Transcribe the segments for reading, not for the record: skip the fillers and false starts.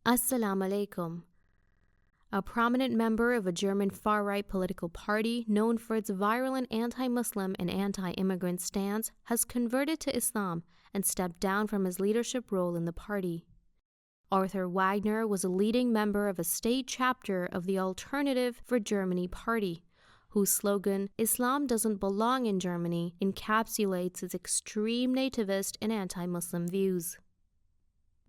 Assalamu alaikum. A prominent member of a German far-right political party known for its virulent anti-Muslim and anti-immigrant stance has converted to Islam and stepped down from his leadership role in the party. Arthur Wagner was a leading member of a state chapter of the Alternative for Germany party, whose slogan, "Islam doesn't belong in Germany," encapsulates its extreme nativist and anti-Muslim views.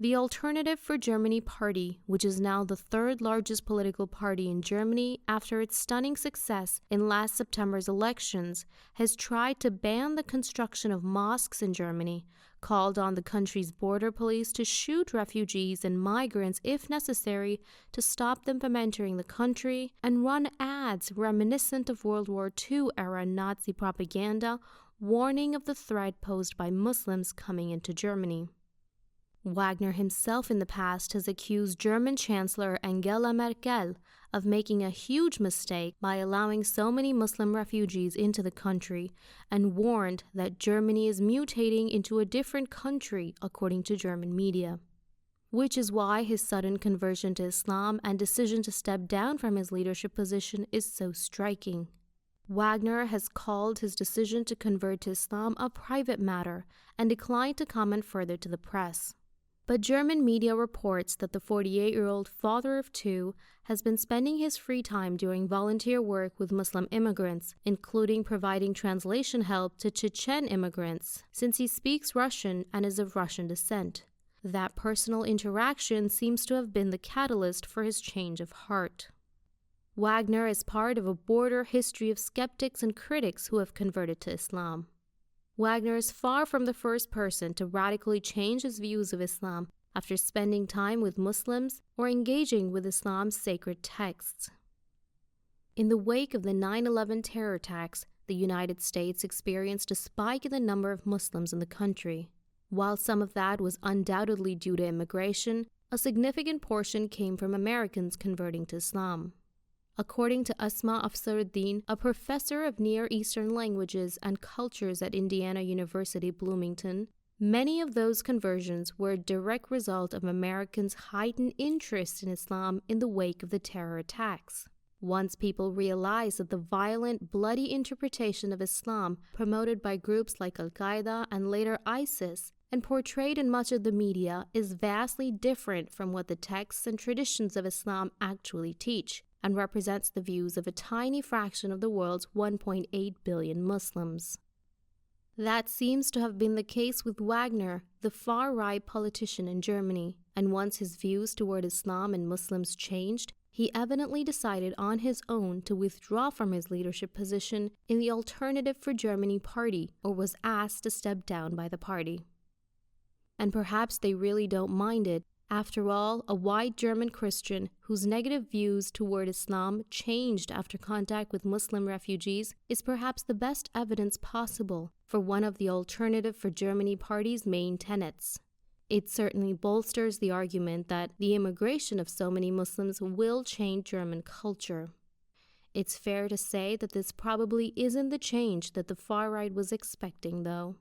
The Alternative for Germany party, which is now the third largest political party in Germany after its stunning success in last September's elections, has tried to ban the construction of mosques in Germany, called on the country's border police to shoot refugees and migrants if necessary to stop them from entering the country, and run ads reminiscent of World War II-era Nazi propaganda warning of the threat posed by Muslims coming into Germany. Wagner himself in the past has accused German Chancellor Angela Merkel of making a huge mistake by allowing so many Muslim refugees into the country, and warned that Germany is mutating into a different country, according to German media. Which is why his sudden conversion to Islam and decision to step down from his leadership position is so striking. Wagner has called his decision to convert to Islam a private matter and declined to comment further to the press. But German media reports that the 48-year-old father of two has been spending his free time doing volunteer work with Muslim immigrants, including providing translation help to Chechen immigrants, since he speaks Russian and is of Russian descent. That personal interaction seems to have been the catalyst for his change of heart. Wagner is part of a border history of skeptics and critics who have converted to Islam. Wagner is far from the first person to radically change his views of Islam after spending time with Muslims or engaging with Islam's sacred texts. In the wake of the 9/11 terror attacks, the United States experienced a spike in the number of Muslims in the country. While some of that was undoubtedly due to immigration, a significant portion came from Americans converting to Islam. According to Asma Afsaruddin, a professor of Near Eastern languages and cultures at Indiana University, Bloomington, many of those conversions were a direct result of Americans' heightened interest in Islam in the wake of the terror attacks. Once people realized that the violent, bloody interpretation of Islam promoted by groups like Al-Qaeda and later ISIS and portrayed in much of the media is vastly different from what the texts and traditions of Islam actually teach, and represents the views of a tiny fraction of the world's 1.8 billion Muslims. That seems to have been the case with Wagner, the far-right politician in Germany, and once his views toward Islam and Muslims changed, he evidently decided on his own to withdraw from his leadership position in the Alternative for Germany party, or was asked to step down by the party. And perhaps they really don't mind it. After all, a white German Christian whose negative views toward Islam changed after contact with Muslim refugees is perhaps the best evidence possible for one of the Alternative for Germany party's main tenets. It certainly bolsters the argument that the immigration of so many Muslims will change German culture. It's fair to say that this probably isn't the change that the far right was expecting, though.